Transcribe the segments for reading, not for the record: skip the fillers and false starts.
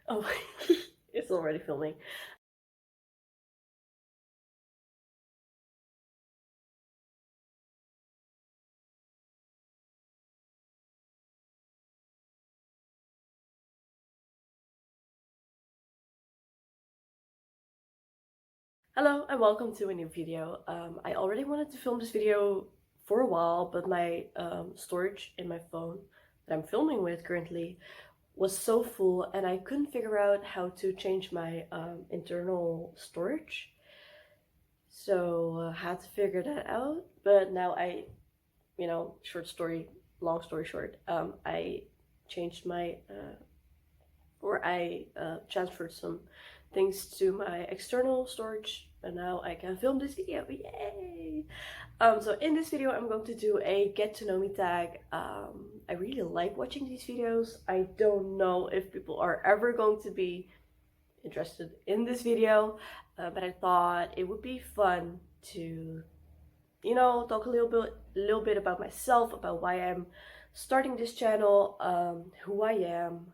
Oh, it's already filming. Hello and welcome to a new video. I already wanted to film this video for a while, but my storage in my phone that I'm filming with currently was so full and I couldn't figure out how to change my internal storage. So had to figure that out, but now long story short, I changed my transferred some things to my external storage and now I can film this video. Yay! So in this video I'm going to do a get to know me tag. I really like watching these videos. I don't know if people are ever going to be interested in this video, but I thought it would be fun to talk a little bit about myself, about why I'm starting this channel, who I am,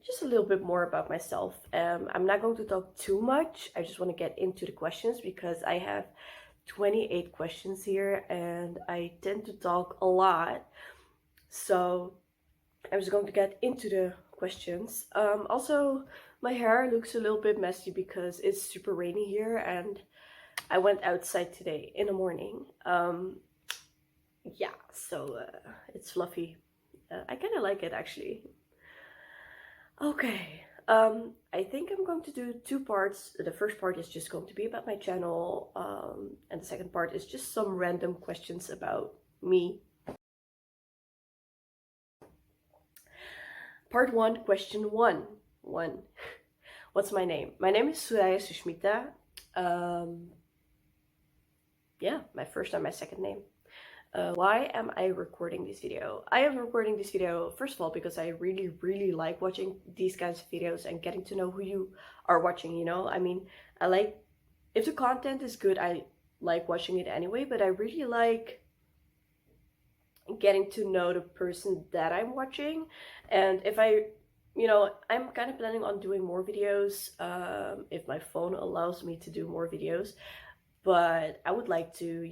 just a little bit more about myself. I'm not going to talk too much. I just want to get into the questions because I have 28 questions here and I tend to talk a lot. So I'm just going to get into the questions. Also, my hair looks a little bit messy because it's super rainy here and I went outside today in the morning. Yeah, so it's fluffy. I kind of like it actually. Okay, I think I'm going to do two parts. The first part is just going to be about my channel, and the second part is just some random questions about me. Part 1, question 1. What's my name? My name is Suraya Sushmita. Yeah, my first and my second name. Why am I recording this video? I am recording this video, first of all, because I really like watching these kinds of videos and getting to know who you are watching, you know? I mean, if the content is good, I like watching it anyway, but I really like getting to know the person that I'm watching. And if I'm kind of planning on doing more videos, if my phone allows me to do more videos, but I would like to,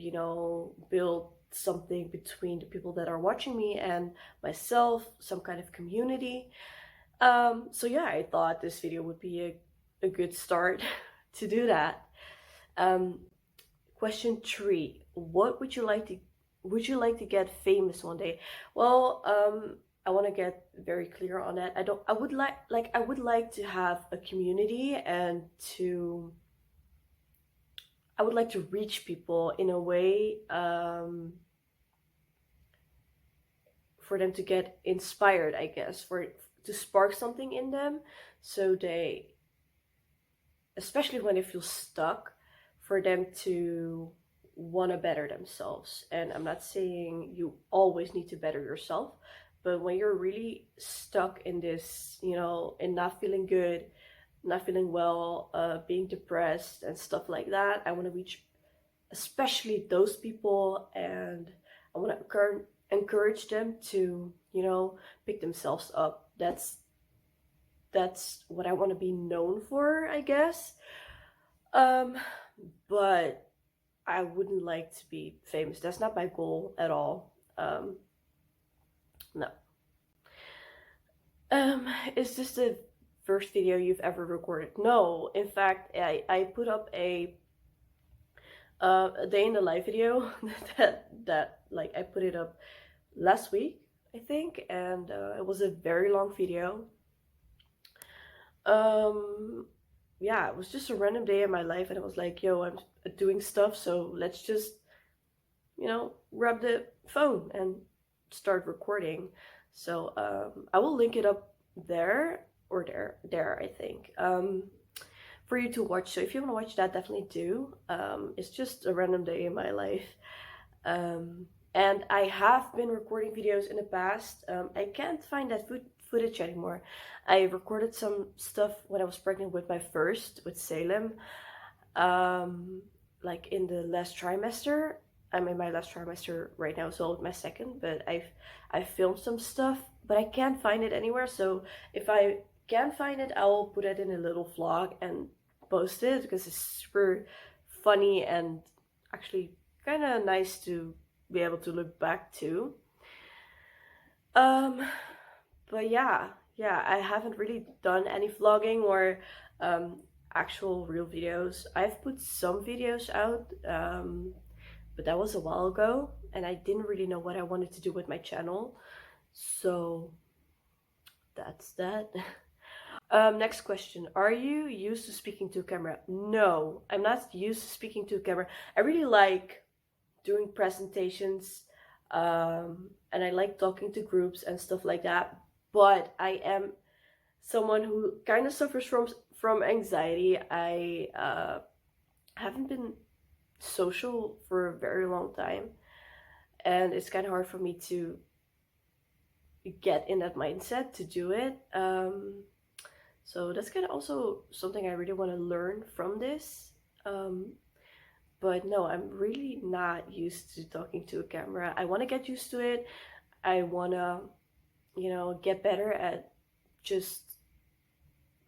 build something between the people that are watching me and myself, some kind of community. So yeah, I thought this video would be a good start to do that. Question 3, what would you like to get famous one day? Well, I want to get very clear on that. I would like to have a community and I would like to reach people in a way, for them to get inspired, I guess, to spark something in them, so they, especially when they feel stuck, for them to want to better themselves. And I'm not saying you always need to better yourself, but when you're really stuck in this, in not feeling good, not feeling well, being depressed and stuff like that, I want to reach especially those people, and I want to encourage them to pick themselves up. That's what I want to be known for, I guess. But I wouldn't like to be famous. That's not my goal at all. No. Is this the first video you've ever recorded? No, in fact, I put up a day in the life video that like I put it up last week, I think, and it was a very long video. Yeah, it was just a random day in my life and I was like, yo, I'm doing stuff, so let's just grab the phone and start recording. So I will link it up there, or there I think, for you to watch. So if you want to watch that, definitely do. It's just a random day in my life. And I have been recording videos in the past. I can't find that footage anymore. I recorded some stuff when I was pregnant with my first, with Salem, like in the last trimester. I'm in my last trimester right now, so with my second, but I filmed some stuff, but I can't find it anywhere. So if I can find it, I will put it in a little vlog and post it because it's super funny and actually kind of nice to be able to look back to. But yeah, I haven't really done any vlogging or actual real videos. I've put some videos out, but that was a while ago, and I didn't really know what I wanted to do with my channel. So that's that. Next question. Are you used to speaking to a camera? No, I'm not used to speaking to a camera. I really like doing presentations, and I like talking to groups and stuff like that. But I am someone who kind of suffers from anxiety. I haven't been social for a very long time, and it's kind of hard for me to get in that mindset to do it. So that's kind of also something I really want to learn from this. But no, I'm really not used to talking to a camera. I want to get used to it. I want to, get better at just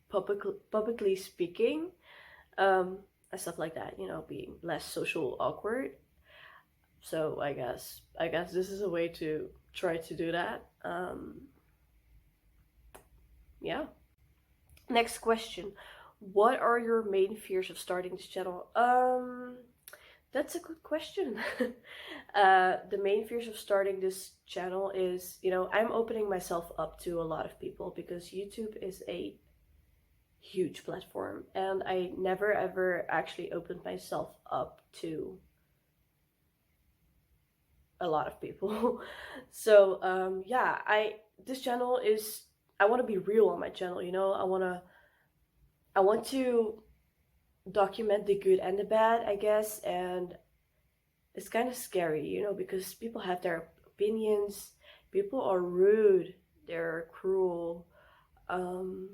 publicly speaking, and stuff like that, being less social awkward. So I guess this is a way to try to do that. Yeah. Next question. What are your main fears of starting this channel? That's a good question. The main fears of starting this channel is, I'm opening myself up to a lot of people because YouTube is a huge platform, and I never ever actually opened myself up to a lot of people. So yeah, this channel is, I want to be real on my channel. I want to document the good and the bad, I guess, and it's kind of scary, because people have their opinions. People are rude, they're cruel, and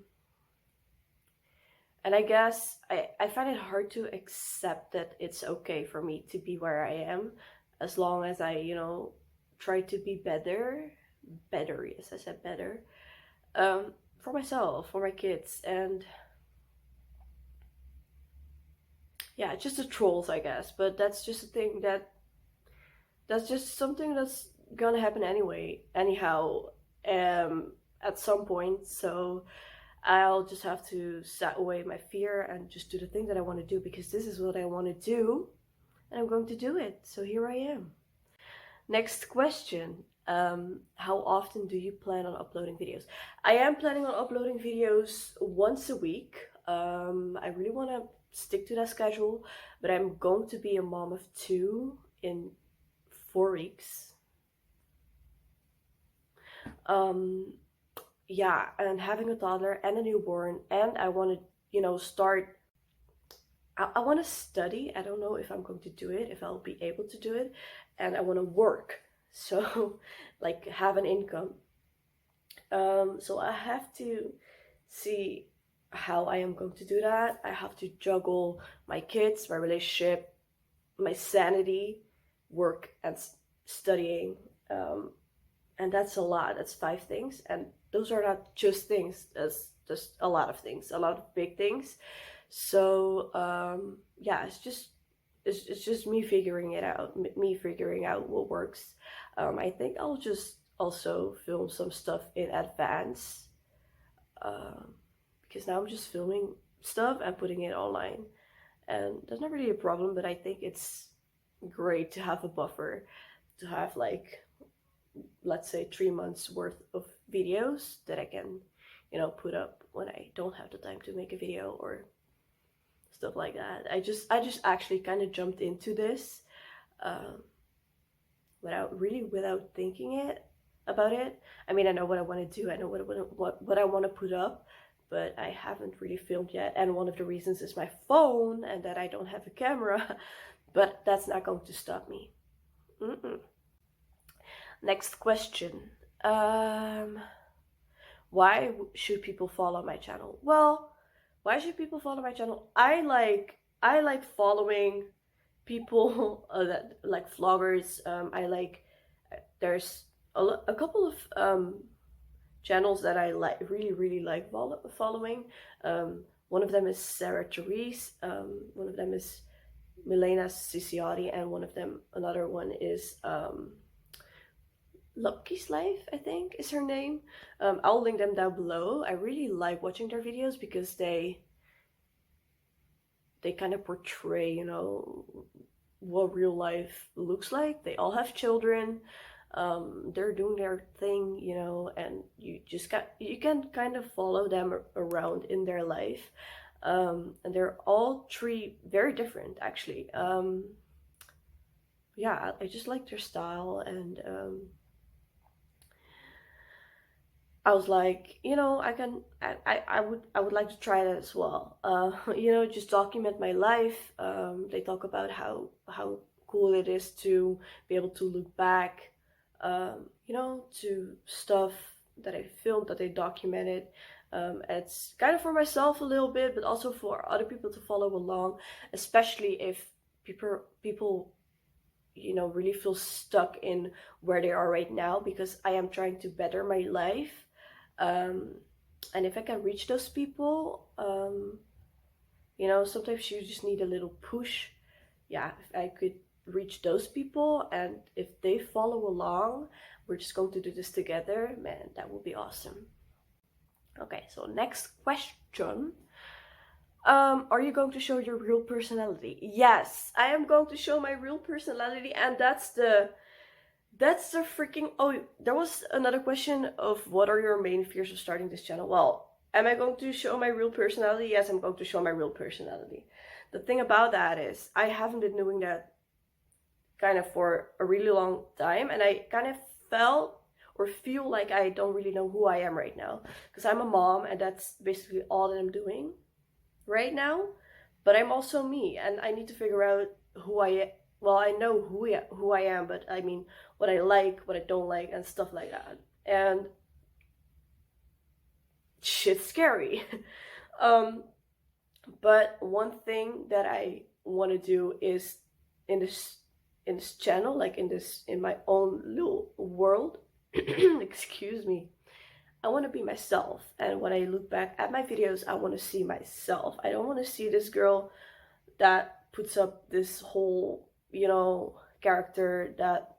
I guess I find it hard to accept that it's okay for me to be where I am, as long as I, try to be better, yes, I said better, for myself, for my kids, and yeah, it's just the trolls, I guess. But that's just a thing that's just something that's gonna happen anyway, anyhow, at some point. So I'll just have to set away my fear and just do the thing that I want to do, because this is what I want to do, and I'm going to do it. So here I am. Next question. How often do you plan on uploading videos? I am planning on uploading videos once a week. I really want to stick to that schedule, but I'm going to be a mom of 2 in 4 weeks. Yeah, and having a toddler and a newborn, and I want to, start. I want to study. I don't know if I'm going to do it, if I'll be able to do it, and I want to work. So, like, have an income. So I have to see how I am going to do that. I have to juggle my kids, my relationship, my sanity, work, and studying. And that's a lot. That's 5 things, and those are not just things. That's just a lot of things, a lot of big things. So yeah, it's just me figuring it out, me figuring out what works. I think I'll just also film some stuff in advance, because now I'm just filming stuff and putting it online, and that's not really a problem. But I think it's great to have a buffer, to have, like, let's say 3 months worth of videos that I can, put up when I don't have the time to make a video or stuff like that. I just actually kind of jumped into this without thinking about it. I mean, I know what I want to do. I know what I want to put up, but I haven't really filmed yet. And one of the reasons is my phone and that I don't have a camera. But that's not going to stop me. Next question. Why should people follow my channel? Well, why should people follow my channel? I like following people that like vloggers. There's a couple of channels that I really like following. One of them is Sarah Therese, one of them is Milena Ciciotti, and another one is Lucky's Life, I think is her name. I'll link them down below. I really like watching their videos because they kind of portray, you know, what real life looks like. They all have children. They're doing their thing, you know, and you can kind of follow them around in their life. And they're all three very different, actually. Yeah, I just like their style, and I was like, you know, I would like to try that as well. You know, just document my life. They talk about how cool it is to be able to look back, you know, to stuff that I filmed, that I documented. It's kind of for myself a little bit, but also for other people to follow along, especially if people you know, really feel stuck in where they are right now, because I am trying to better my life. And if I can reach those people, you know, sometimes you just need a little push. Yeah, if I could reach those people, and if they follow along, we're just going to do this together, man, that would be awesome. Okay, so next question. Are you going to show your real personality? Yes, I am going to show my real personality, and that's the freaking... Oh, there was another question of what are your main fears of starting this channel. Well, am I going to show my real personality? Yes, I'm going to show my real personality. The thing about that is I haven't been doing that kind of for a really long time, and I kind of felt or feel like I don't really know who I am right now, because I'm a mom, and that's basically all that I'm doing right now. But I'm also me, and I need to figure out who I am. Well, I know who I am, but I mean what I like, what I don't like, and stuff like that. And shit's scary. But one thing that I want to do is in this channel, like in my own little world, excuse me, I want to be myself. And when I look back at my videos, I want to see myself. I don't want to see this girl that puts up this whole, you know, character that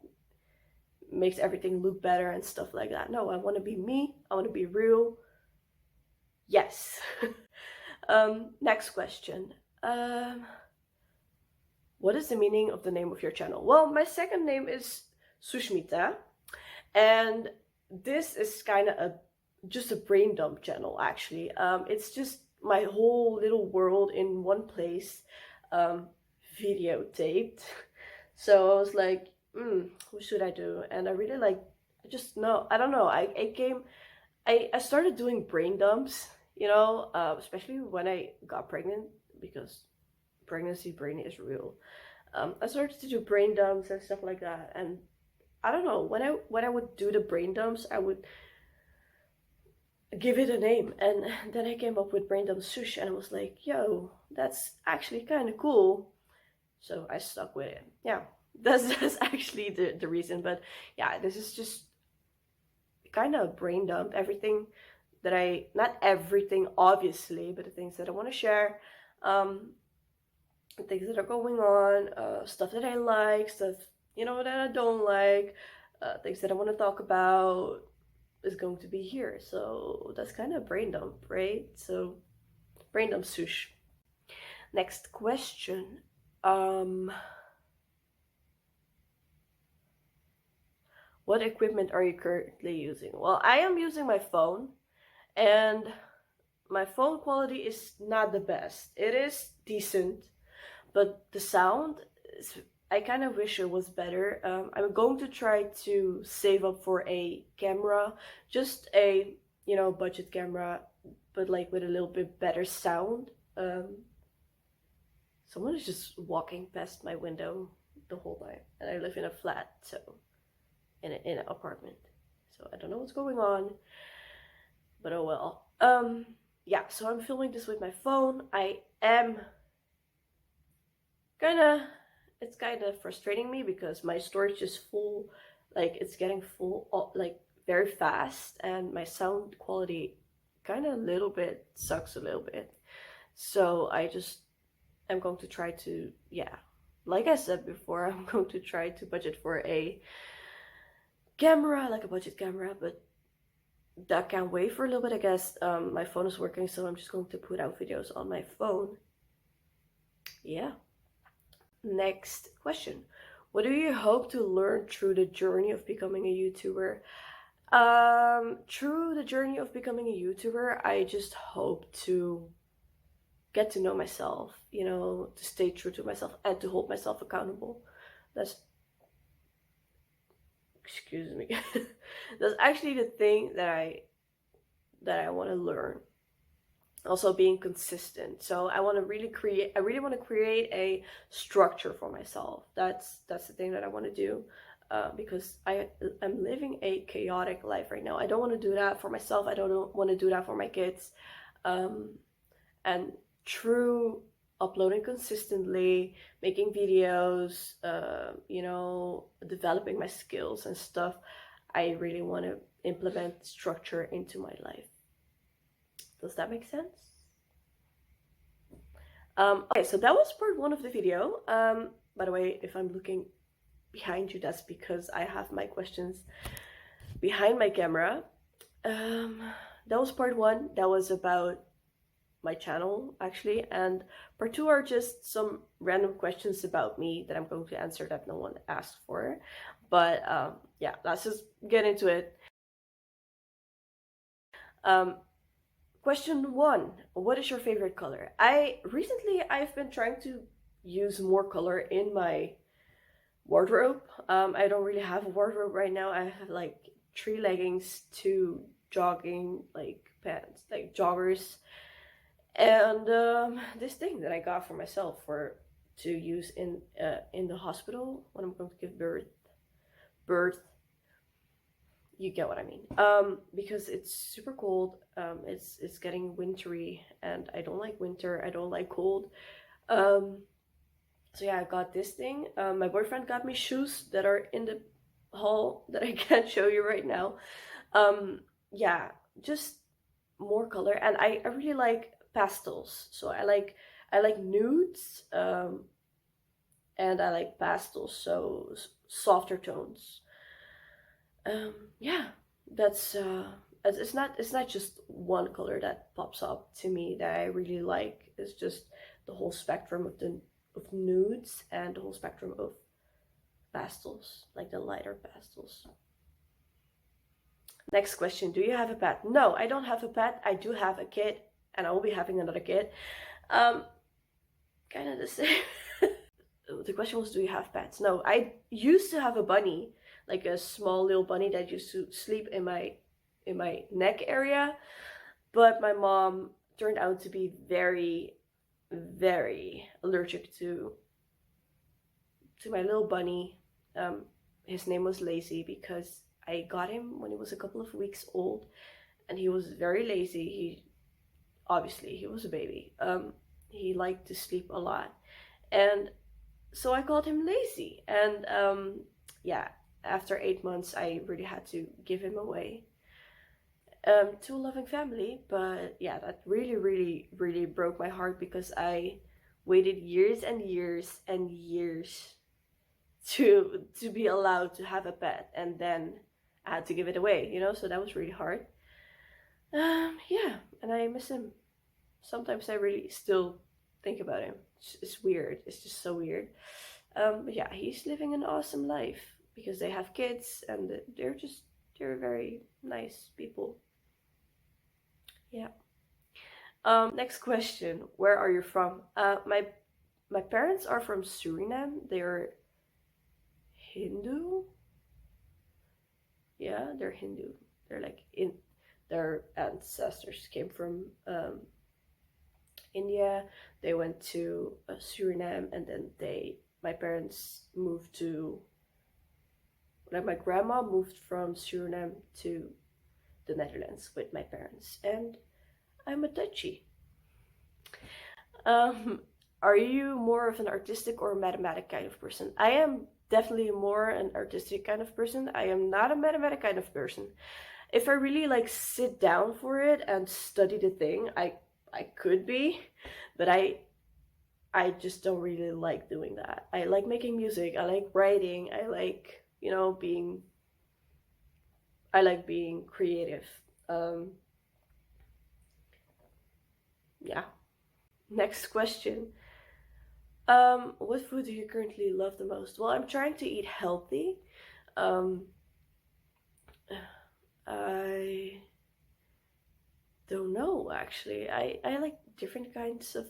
makes everything look better and stuff like that. No, I want to be me. I want to be real. Yes. Next question. What is the meaning of the name of your channel? Well, my second name is Sushmita, and this is kind of just a brain dump channel, actually. It's just my whole little world in one place, videotaped. So I was like, what should I do? And I really like, I don't know, I started doing brain dumps, you know, especially when I got pregnant, because pregnancy brain is real. I started to do brain dumps and stuff like that, and I don't know, when I would do the brain dumps, I would give it a name, and then I came up with brain dump sush, and I was like, yo, that's actually kind of cool. So I stuck with it. Yeah, that's actually the reason. But yeah, this is just kind of brain dump everything that not everything obviously, but the things that I want to share, things that are going on, stuff that I like, stuff, you know, that I don't like, things that I want to talk about is going to be here. So that's kind of brain dump, right? So brain dump sush. Next question. What equipment are you currently using? Well, I am using my phone, and my phone quality is not the best. It is decent, but the sound is, I kind of wish it was better. I'm going to try to save up for a camera, just a, you know, budget camera, but like with a little bit better sound. Someone is just walking past my window the whole time, and I live in a flat, so in an apartment, so I don't know what's going on, but oh well. Yeah, so I'm filming this with my phone. I am it's kind of frustrating me because my storage is full, like it's getting full, like very fast, and my sound quality kind of a little bit sucks a little bit. So I'm going to try to, yeah, like I said before, I'm going to try to budget for a camera, like a budget camera, but that can wait for a little bit, I guess. My phone is working, so I'm just going to put out videos on my phone. Yeah. Next question. What do you hope to learn through the journey of becoming a YouTuber? Through the journey of becoming a YouTuber, I just hope to get to know myself, you know, to stay true to myself and to hold myself accountable. That's, excuse me, that's actually the thing that I want to learn. Also being consistent. So I want to really want to create a structure for myself. That's the thing that I want to do. Because I'm living a chaotic life right now. I don't want to do that for myself. I don't want to do that for my kids. And through uploading consistently, making videos, you know, developing my skills and stuff, I really want to implement structure into my life. Does that make sense? Okay, so that was part 1 of the video. By the way, if I'm looking behind you, that's because I have my questions behind my camera. That was part 1. That was about my channel, actually, and part 2 are just some random questions about me that I'm going to answer that no one asked for. But yeah, let's just get into it. Question 1, what is your favorite color? Recently I've been trying to use more color in my wardrobe. I don't really have a wardrobe right now. I have like 3 leggings, 2 jogging like pants, like joggers, and this thing that I got for myself to use in the hospital when I'm going to give birth. You get what I mean. Because it's super cold. It's getting wintry, and I don't like winter. I don't like cold. So yeah, I got this thing. My boyfriend got me shoes that are in the haul that I can't show you right now. Yeah, just more color, and I really like pastels. So I like nudes, and I like pastels, so softer tones. Yeah, that's it's not just one color that pops up to me that I really like. It's just the whole spectrum of nudes and the whole spectrum of pastels, like the lighter pastels. Next question, do you have a pet? No, I don't have a pet. I do have a kid, and I will be having another kid. Kind of the same. The question was, do you have pets? No, I used to have a bunny, like a small little bunny that used to sleep in my neck area, but my mom turned out to be very, very allergic to my little bunny. His name was Lazy because I got him when he was a couple of weeks old, and he was very lazy. He was a baby. He liked to sleep a lot, and so I called him Lazy. And yeah, after 8 months, I really had to give him away to a loving family. But yeah, that really, really, really broke my heart because I waited years and years and years to be allowed to have a pet, and then I had to give it away, you know. So that was really hard. Yeah, and I miss him. Sometimes I really still think about him. It's weird. It's just so weird. But yeah, he's living an awesome life because they have kids, and they're very nice people. Yeah. Next question. Where are you from? My parents are from Suriname. They're Hindu. Yeah, they're Hindu. They're like their ancestors came from India. They went to Suriname, and then my parents moved to, like, my grandma moved from Suriname to the Netherlands with my parents, and I'm a Dutchie. Are you more of an artistic or mathematic kind of person? I am definitely more an artistic kind of person. I am not a mathematic kind of person. If I really like sit down for it and study the thing, I could be, but I just don't really like doing that. I like making music, I like writing, I like, you know, I like being creative. Um yeah. Next question. What food do you currently love the most? Well, I'm trying to eat healthy. Um I don't know actually. I like different kinds of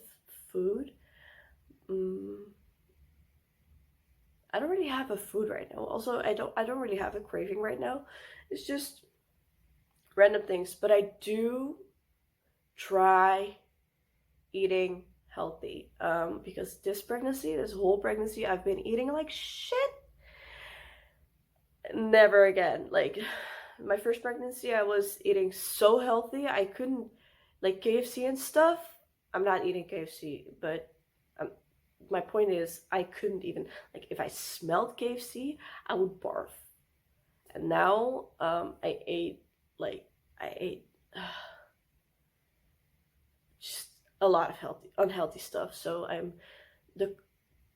food. Mm, I don't really have a food right now. Also, I don't really have a craving right now. It's just random things, but I do try eating healthy. Because this whole pregnancy, I've been eating like shit. Never again. Like my first pregnancy, I was eating so healthy. I couldn't like KFC and stuff. I'm not eating KFC, but um, my point is, I couldn't even like if I smelled KFC, I would barf. And now like I ate just a lot of healthy unhealthy stuff. So I'm the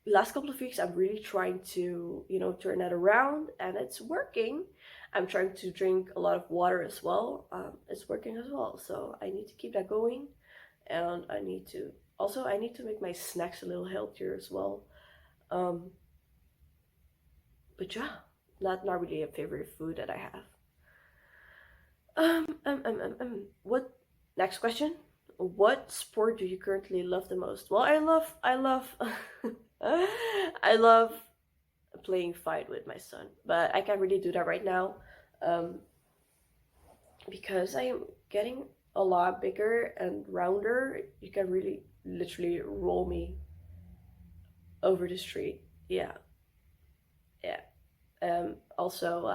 last couple of weeks I'm really trying to, you know, turn that around, and it's working. I'm trying to drink a lot of water as well. It's working as well, so I need to keep that going. And I need to make my snacks a little healthier as well. um but yeah, not really a favorite food that I have. What Next question. What sport do you currently love the most? Well, I love I love playing fight with my son, but I can't really do that right now, um, because I am getting a lot bigger and rounder. You can really literally roll me over the street. Yeah, yeah. Also,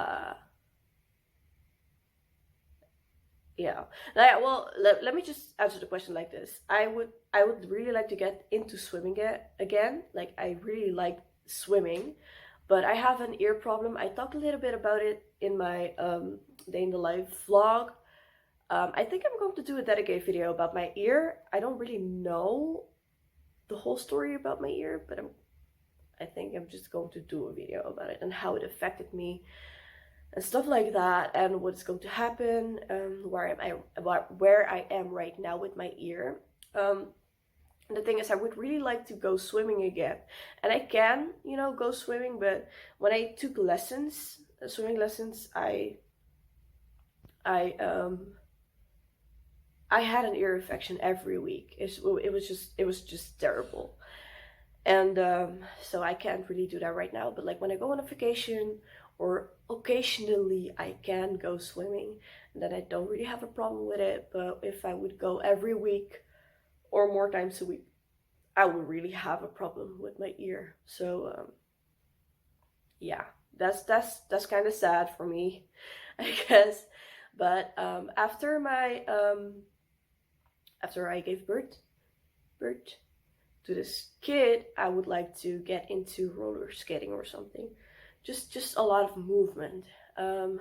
yeah. Well, let me just answer the question like this. I would really like to get into swimming again. Like I really like swimming, but I have an ear problem. I talked a little bit about it in my day in the life vlog. I think I'm going to do a dedicated video about my ear. I don't really know the whole story about my ear, but I think I'm just going to do a video about it and how it affected me and stuff like that, and what's going to happen, where I am right now with my ear. Um, the thing is, I would really like to go swimming again, and I can, you know, go swimming. But when I took lessons, swimming lessons, I um I had an ear infection every week. It was just terrible, and so I can't really do that right now. But like when I go on a vacation, or occasionally I can go swimming, and then I don't really have a problem with it. But if I would go every week or more times a week, I would really have a problem with my ear. So yeah, that's kind of sad for me, I guess. But after I gave birth to this kid, I would like to get into roller skating or something. Just a lot of movement. Um,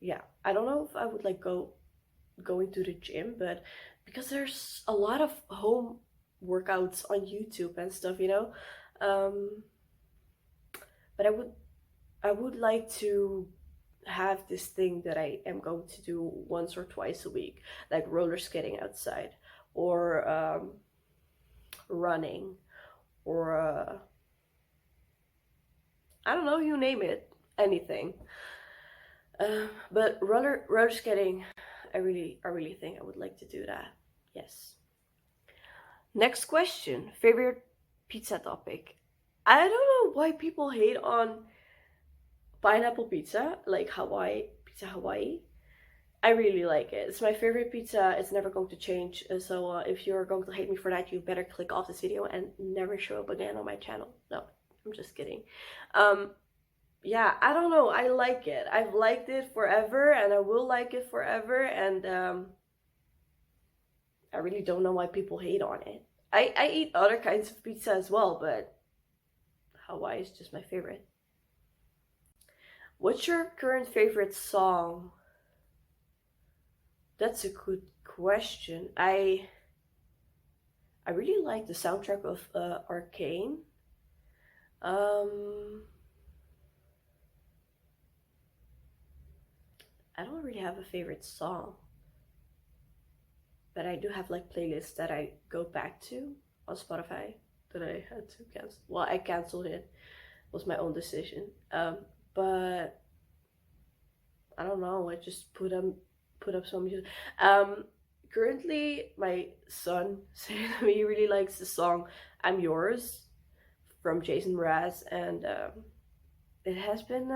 yeah, I don't know if I would like going to the gym, but because there's a lot of home workouts on YouTube and stuff, you know. Um, but I would like to have this thing that I am going to do once or twice a week, like roller skating outside, or running, or I don't know, you name it, anything. But roller skating, I really think I would like to do that. Yes. Next question. Favorite pizza topic. I don't know why people hate on pineapple pizza, like Hawaii. I really like it. It's my favorite pizza. It's never going to change. So if you're going to hate me for that, you better click off this video and never show up again on my channel. No, I'm just kidding. Um, yeah, I don't know. I like it. I've liked it forever, and I will like it forever. And I really don't know why people hate on it. I eat other kinds of pizza as well, but Hawaii is just my favorite. What's your current favorite song? That's a good question. I really like the soundtrack of Arcane. Um, I don't really have a favorite song, but I do have like playlists that I go back to on Spotify that I had to cancel. Well, I canceled it. It was my own decision. But I don't know. I just put up some music. Um, Currently, my son said he really likes the song "I'm Yours" from Jason Mraz, and it has been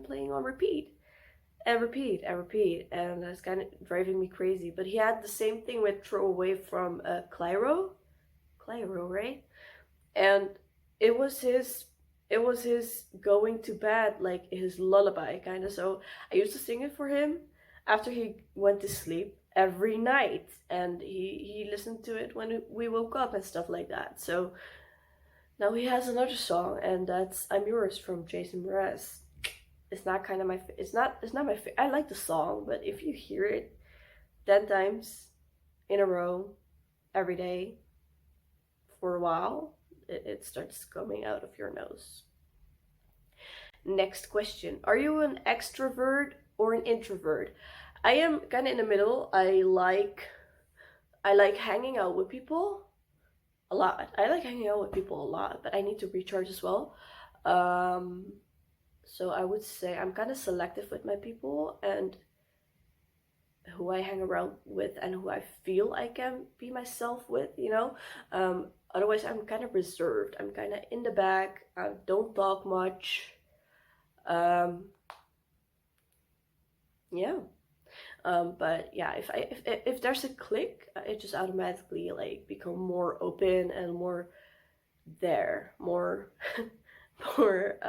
playing on repeat and repeat and repeat, and that's kind of driving me crazy. But he had the same thing with "Throw Away" from Clyro, right? And it was his going to bed, like his lullaby kind of. So I used to sing it for him after he went to sleep every night, and he listened to it when we woke up and stuff like that. So now he has another song, and that's "I'm Yours" from Jason Mraz. It's not kind of my it's not my I like the song, but if you hear it 10 times in a row every day for a while, it starts coming out of your nose. Next question. Are you an extrovert or an introvert? I am kind of in the middle. I like hanging out with people a lot. I like hanging out with people a lot, but I need to recharge as well. Um, so I would say I'm kind of selective with my people and who I hang around with and who I feel I can be myself with, you know. Otherwise, I'm kind of reserved. I'm kind of in the back. I don't talk much. Um, yeah. But yeah, if there's a click, it just automatically like become more open and more there, more more.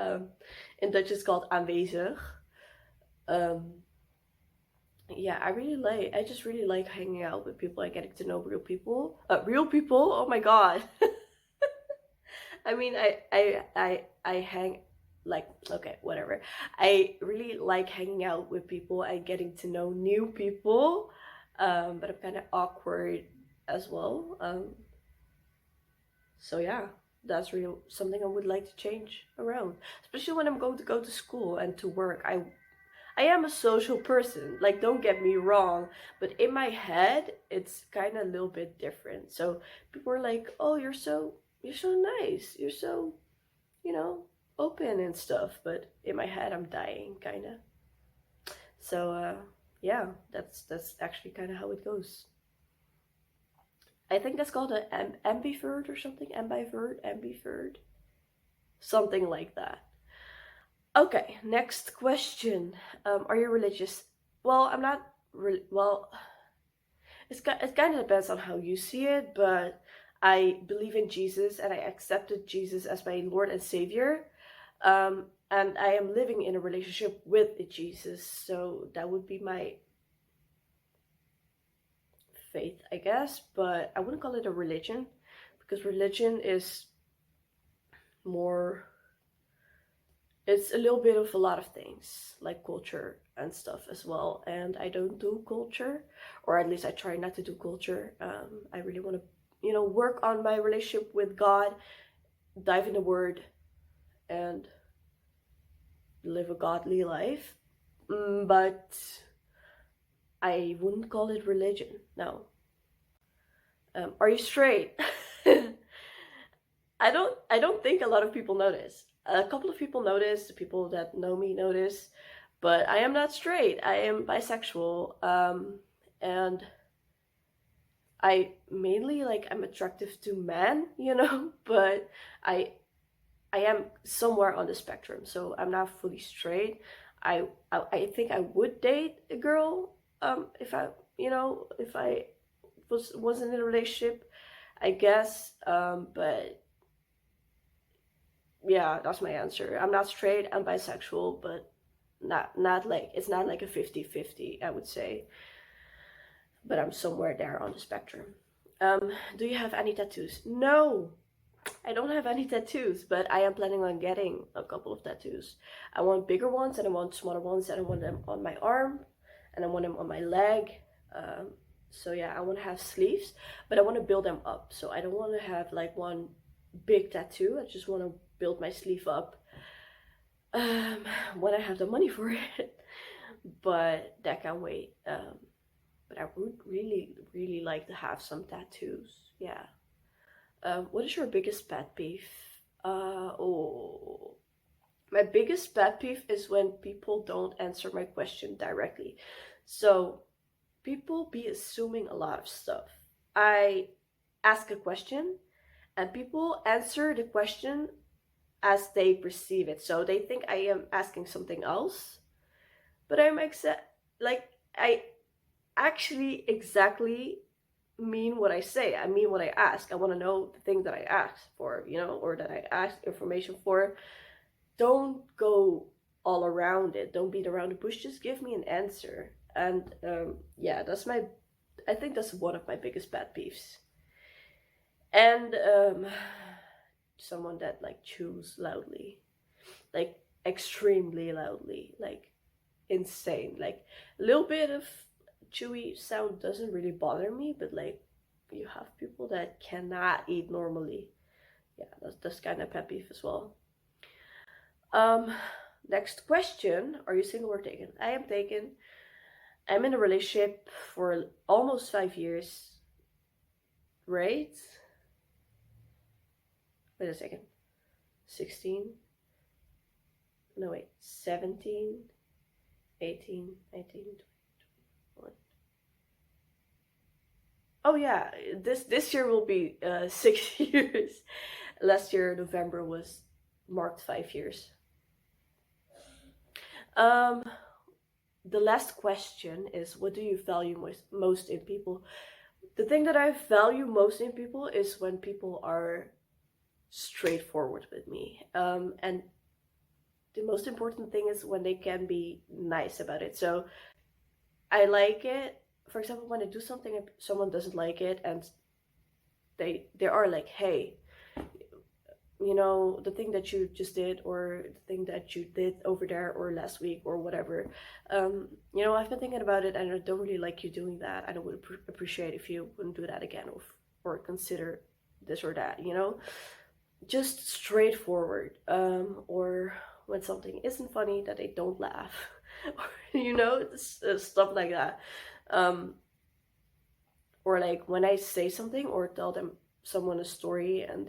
In Dutch it's called aanwezig. Um, yeah, I just really like hanging out with people and getting to know real people. Real people. Oh my god. I mean, I hang like okay, whatever. I really like hanging out with people and getting to know new people. But I'm kind of awkward as well. So yeah, that's real something I would like to change around, especially when I'm going to go to school and to work. I am a social person, like don't get me wrong, but in my head it's kind of a little bit different. So people are like, "Oh, you're so nice. You're so, you know, open and stuff." But in my head I'm dying kind of. So yeah, that's actually kind of how it goes. I think that's called an ambivert or something. Ambivert, something like that. Okay, next question. Are you religious? Well, I'm not. Well, it kind of depends on how you see it, but I believe in Jesus and I accepted Jesus as my Lord and Savior. And I am living in a relationship with Jesus, so that would be my faith, I guess. But I wouldn't call it a religion because religion is more, it's a little bit of a lot of things like culture and stuff as well, and I don't do culture, or at least I try not to do culture. I really want to, you know, work on my relationship with God, dive in the word, and live a godly life. But I wouldn't call it religion, no. Are you straight? I don't think a lot of people notice. A couple of people notice, the people that know me notice, but I am not straight. I am bisexual. And I mainly like I'm attractive to men, you know, but I I am somewhere on the spectrum, so I'm not fully straight. I think I would date a girl if I, you know, if I wasn't in a relationship, I guess. But yeah, that's my answer. I'm not straight, I'm bisexual, but not like it's not like a 50-50, I would say. But I'm somewhere there on the spectrum. Do you have any tattoos? No. I don't have any tattoos, but I am planning on getting a couple of tattoos. I want bigger ones and I want smaller ones, and I want them on my arm and I want them on my leg. Um, so yeah, I want to have sleeves, but I want to build them up. So I don't want to have like one big tattoo. I just want to build my sleeve up when I have the money for it. But that can wait. But I would really like to have some tattoos. Yeah. What is your biggest pet peeve? Oh, my biggest pet peeve is when people don't answer my question directly. So people be assuming a lot of stuff. I ask a question and people answer the question as they perceive it. So they think I am asking something else, but like I actually exactly mean what I say. I mean what I ask. I want to know the thing that I asked for, or that I asked information for. Don't go all around it. Don't beat around the bush. Just give me an answer. And yeah, I think that's one of my biggest pet peeves. And someone that like chews loudly, like extremely loudly, like insane. Like a little bit of chewy sound doesn't really bother me, but like you have people that cannot eat normally. Yeah, that's kind of pet peeve as well. Next question: are you single or taken? I am taken. I'm in a relationship for almost 5 years. Right? Wait a second. 16? No, wait. 17, 18, 19, 21. Oh yeah, this year will be 6 years. Last year, November was marked 5 years. The last question is, what do you value most in people? The thing that I value most in people is when people are straightforward with me. And the most important thing is when they can be nice about it. So I like it, for example, when I do something and someone doesn't like it, and they are like, hey, the thing that you just did, or the thing that you did over there, or last week, or whatever, I've been thinking about it and I don't really like you doing that, and I would appreciate if you wouldn't do that again, or consider this or that, just straightforward. Or when something isn't funny, that they don't laugh. Stuff like that. Or like when I say something or tell someone a story, and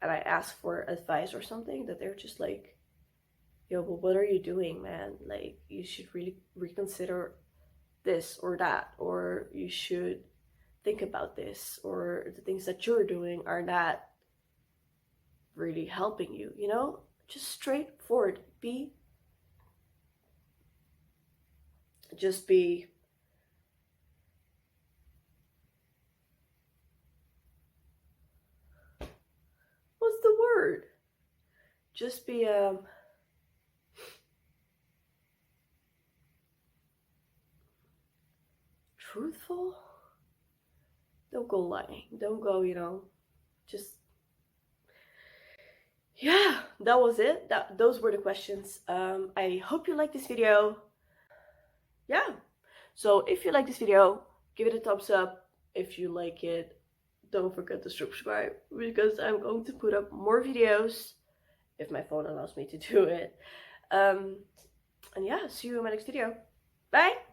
I ask for advice or something, that they're just like, yo, but what are you doing, man? Like, you should really reconsider this or that, or you should think about this, or the things that you're doing are not really helping you, Just straightforward. Just be what's the word? Just be truthful. Don't go lying. Don't go, just, yeah, that was it. Those were the questions. I hope you liked this video. Yeah. So if you like this video, give it a thumbs up. If you like it, don't forget to subscribe, because I'm going to put up more videos if my phone allows me to do it. And yeah, see you in my next video. Bye!